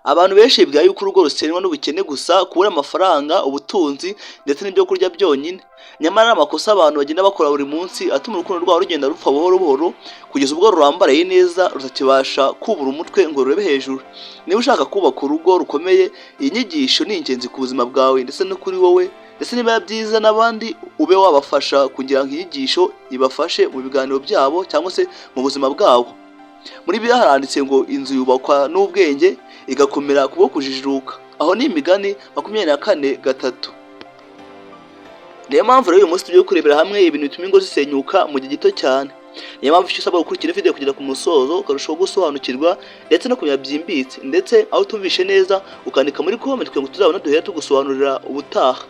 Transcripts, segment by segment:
Abantu benshi bibwira yuko urugo rusenywa n'ubukene gusa, kubura amafaranga, ubutunzi ndetse n'ibyo kurya byonyine. Nyamara ari amakosa abantu bagenda bakora buri munsi atuma urukundo rwabo rugenda rupfa buhoro buhoro kugeza ubwo rurambaraye neza rutakibasha kubura umutwe ngo rurebe hejuru. Niba ushaka kubaka urugo rukomeye, iyi nyigisho ni ingenzi ku buzima bwawe ndetse no kuri wowe, ndetse niba byiza n'abandi ube wabafasha kugira ngo inyigisho ibafashe mu biganiro byabo cyangwa se mu buzima bwabo. Muri Bibiliya haranditse ngo inzu yubakwa n'ubwenge igakomera kubwo kujijuka. Aho ni Imigani 24:3. Niyo mpamvu rero uyu munsi tugiye kurebera hamwe ibintu bituma ingo zisenyuka mu gihe gito cyane. Niyo mpamvu icyo usabwa gukurikira video kugera ku musozo ukarushaho gusobanukirwa ndetse no kumenya byimbitse, ndetse aho tumvishe neza ukandika muri comment kugira ngo tuzabone duhera tugusobanurira ubutaha.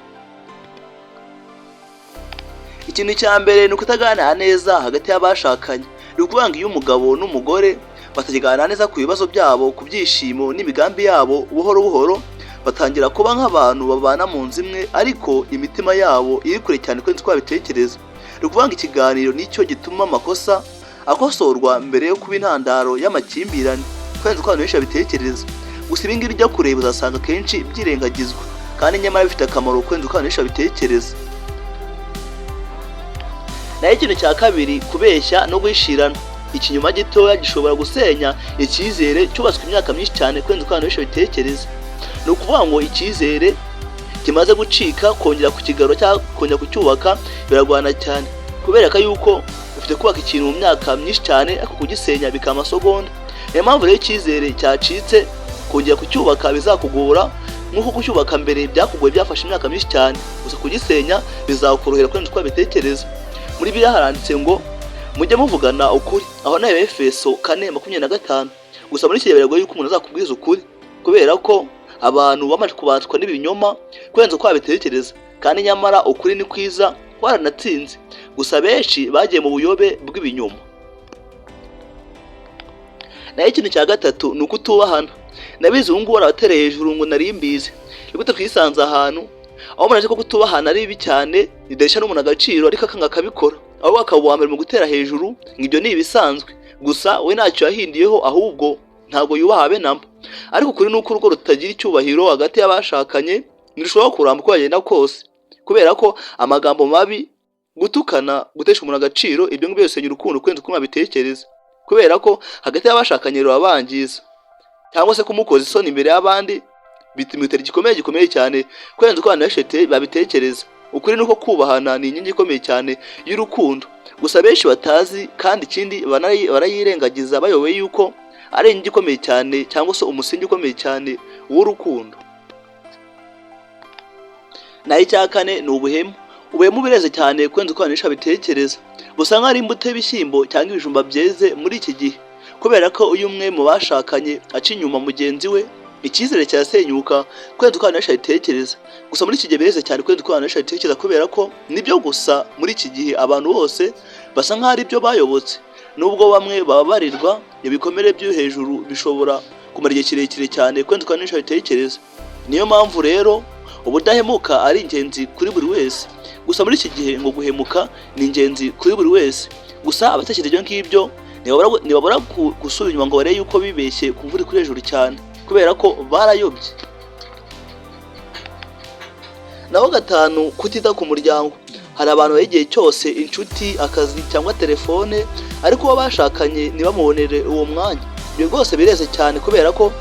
Ikintu cya mbere ni ukutaganira neza hagati y'abashakanye. Ni ukuvuga ngo iyo umugabo n'umugore batakiganira neza ku bibazo byabo, ku byishimo n'imigambi yabo, buhoro buhoro batangira kuba nk'abantu babana mu nzu imwe ariko imitima yabo iri kure cyane kuri twabitekereza. Ni ukuvuga ngo ikiganiro nicyo gituma amakosa akosorwa mbere yo kuba intandaro y'amakimbirane kurenza uko abantu benshi babitekereza. Gusa ibi ngibi ujya kureba uzasanga kenshi byirengagizwa kandi nyamara bifite akamaro kurenza uko abantu benshi babitekereza. Naho ikintu cya kabiri, kubeshya no guhishirana. Ikinyoma gitoya gishobora gusenya icyizere cyubatswe imyaka myinshi cyane kurenza uko abantu benshi babitekereza. Ni ukuvuga ngo icyizere kimaze gucika, kongera kukigarura cyangwa kongera kucyubaka biragorana cyane, kubera ko yuko ufite kubaka ikintu mu myaka myinshi cyane ariko kugisenya bikaba amasegonda. Niyo mpamvu rero icyizere cyacitse kongera kucyubaka bizakugora, nk'uko kucyubaka mbere byakugoye byafashe imyaka myinshi cyane, gusa kugisenya bizakorohera kurenza uko babitekereza. Muri Bibiliya haranditse ngo mujye muvugana ukuri. Aho nayo Efeso 4:25. Gusa muri iki gihe biragoye yuko umuntu azakubwiza ukuri, kubera ko abantu bamaze kubatwa n'ibinyoma kurenza uko babitekereza, kandi nyamara ukuri ni kwiza kwaranatsinze. Gusa benshi bagiye mu buyobe bw'ibinyoma. Naho ikintu cya gatatu ni ukutubahana. Nabizi ubu ngubu barabatereye hejuru ngo nari mbizi. Nigute twisanze ahantu aho umuntu azi ko kutubahana ari bibi cyane, bidahesha n'umuntu agaciro ariko akanga akabikora, aho akaba uwa mbere mu gutera hejuru ngo ibyo ni ibisanzwe. Gusa we ntacyo yahindiyeho, ahubwo ntabwo yubaha abe namba. Ariko kuri nuko urugo rutagira icyubahiro hagati y'abashakanye ntirushobora kuramba uko yagenda kose, kubera ko amagambo mabi, gutukana, gutesha umuntu agaciro, ibyo ngibyo bisenya urukundo kurenza uko mwabitekereza, kubera ko hagati y'abashakanye rubabangiza cyangwa se kumukoza isoni imbere y'abandi bituma gikomeye cyane kurenza uko abantu benshi babitekereza. Ukuri nuko kubahana ni inkingi ikomeye cyane y'urukundo, gusa benshi batazi, kandi ikindi barayirengagiza bayoboye yuko ari inkingi ikomeye cyane cyangwa se umusingi ukomeye cyane w'urukundo. Naho icya kane ni ubuhemu. Ubuhemu bireze cyane kurenza uko abantu benshi babitekereza. Gusa nk'ari imbuto y'ibishyimbo cyangwa ibijumba byeze muri iki gihe, kubera ko uyu umwe mu bashakanye aca inyuma mugenzi we, icyizere cyasenyuka kurenza uko abantu benshi babitekereza. Gusa muri iki gihe bireze cyane kurenza uko abantu benshi babitekereza, kubera ko nibyo gusa muri iki gihe abantu bose basa nk'aho ari byo bayobotse. Nubwo bamwe bababarirwa, ibikomere byo hejuru bishobora kumara igihe kirekire cyane kurenza uko abantu benshi babitekereza. Niyo mpamvu rero ubudahemuka ari ingenzi kuri buri wese. Gusa muri iki gihe ngo guhemuka ni ingenzi kuri buri wese. Gusa abatekereza ibyo ngibyo ntibabura gusubira inyuma ngo barebe yuko bibeshye ku mvura kuri hejuru cyane, kubera ko barayobye. Naho gatanu, kutita ku muryango. Hari abantu igihe cyose inshuti, akazi cyangwa telefone, ariko uwo bashakanye ntibamubonere uwo mwanya. Ibyo rwose bireze cyane, kubera ko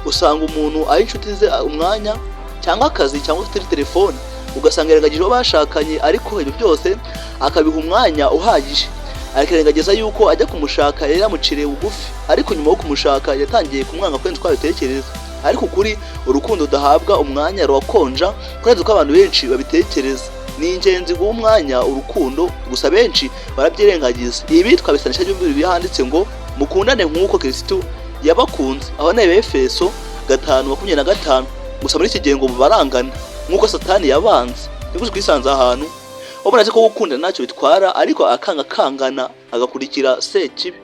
usanga umuntu ari inshuti ze umwanya cyangwa akazi cyangwa telefone, ugasanga yarengagije uwo bashakanye, ariko ibyo byose akabiha umwanya uhagije. Akirengagiza yuko ajya kumushaka yari yamuciriye bugufi, ariko nyuma yo kumushaka yatangiye kumwanga kurenza uko babitekereza. Ariko kuri urukundo udahabwa umwanya rurakonja kurenza uko abantu benshi babitekereza. Ni ingenzi guha umwanya urukundo, gusa benshi barabyirengagiza. Ibi twabisanisha by'umbiri bihanditse ngo mukundane nk'uko Kristo yabakunze. Aho nayo Efeso 5:25. Gusa muri iki gihe ngo barangana nk'uko Satani yabanze. Nibwo twisanze ahantu ubona ko gukunda ntacyo bitwara, ariko akangana agakurikira sekibi.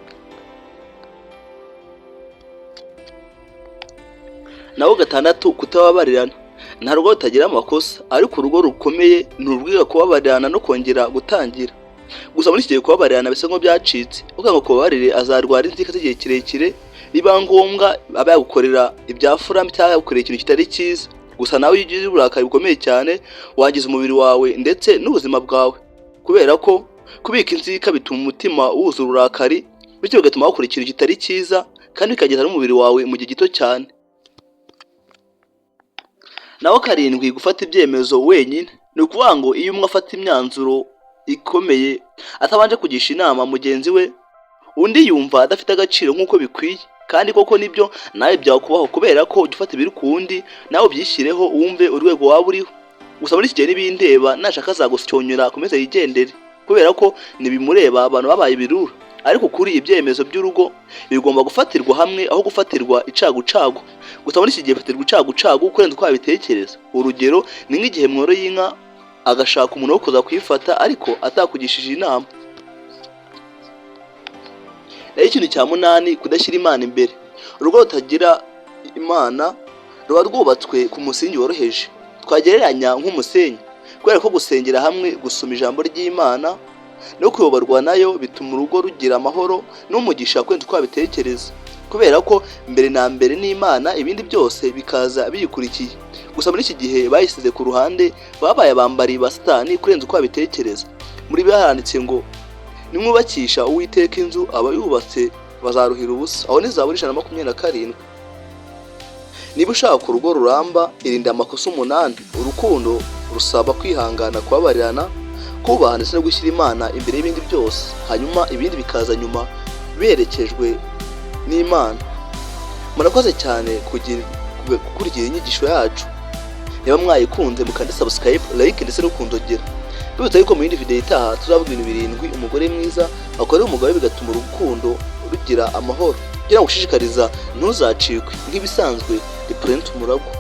Naho gatandatu, kutababarirana. Nta rugo rutagira amakosa, ariko urugo rukomeye ni urwiga kubabarirana no kongera gutangira. Gusa muri iki gihe kubabarirana bisa nko byacitse, uvuga ngo kubabarire azarwara inzika z'igihe kirekire biba ngombwa aba yagukorera ibyafura cyangwa yagukorera ikintu kitari cyiza. Gusa nawe iyo ugize uburakari bukomeye cyane wangiza umubiri wawe ndetse n'ubuzima bwawe, kubera ko kubika inzika bituma umutima wuzura uburakari, bityo bigatuma wakora ikintu kitari cyiza kandi bikageza n'umubiri wawe mu gihe gito cyane. Naho karindwi, gufata ibyemezo wenyine. Ni ukuvuga ngo iyo umwe afata imyanzuro ikomeye atabanje kugisha inama mugenzi we, undi yumva adafite agaciro nk'uko bikwiye, kandi koko nibyo nawe byakubaho, kubera ko ujya ufata ibiri ku wundi nawe ubyishyireho wumve urwego waba uriho. Gusa muri iki gihe n'ibindeba nashaka azagusyonyora akomeze yigendere, kubera ko ntibimureba abantu babaye ibirura. Ariko kuri ibyemezo by'urugo bigomba gufatirwa hamwe aho gufatirwa icagucagu. Gusa muri iki gihe fatirwa icagucagu kurenza uko wabitekereza. Urugero ni nk'igihe mworoye inka agashaka umuntu wo kuza kuyifata ariko atakugishije inama. Naho ikintu cya munani, kudashyira Imana imbere. Urugo rutagira Imana ruba rwubatswe ku musingi woroheje, twagereranya nk'umusenyi, kubera ko gusengera hamwe, gusoma ijambo ry'Imana no kuyoborwa nayo bituma urugo rugira amahoro n'umugisha kurenza uko wabitekereza, kubera ko mbere na mbere n'Imana, ibindi byose bikaza biyikurikiye. Gusa muri iki gihe bayisize ku ruhande, babaye abambari ba Satani kurenza uko wabitekereza. Muri biharanditse ngo nimwubakisha Uwiteka inzu, abayubatse bazaruhira ubusa. Aho ni Zaburi 127. Niba ushaka urugo ruramba, irinde amakosa 8. Urukundo rusaba kwihangana, kubabarirana, kubaha ndetse no gushyira Imana imbere y'ibindi byose, hanyuma ibindi bikaza nyuma berekejwe n'Imana. Murakoze cyane gukurikira inyigisho yacu. Niba mwayikunze mukande subscribe, like ndetse no kundogera. Bibutsa yuko mu yindi video itaha tuzavuga ibintu 7 umugore mwiza akorera umugabo bigatuma urukundo rugira amahoro. Kugira ngo ushishikariza ntuzacikwe, nk'ibisanzwe The Prince Umuragwa.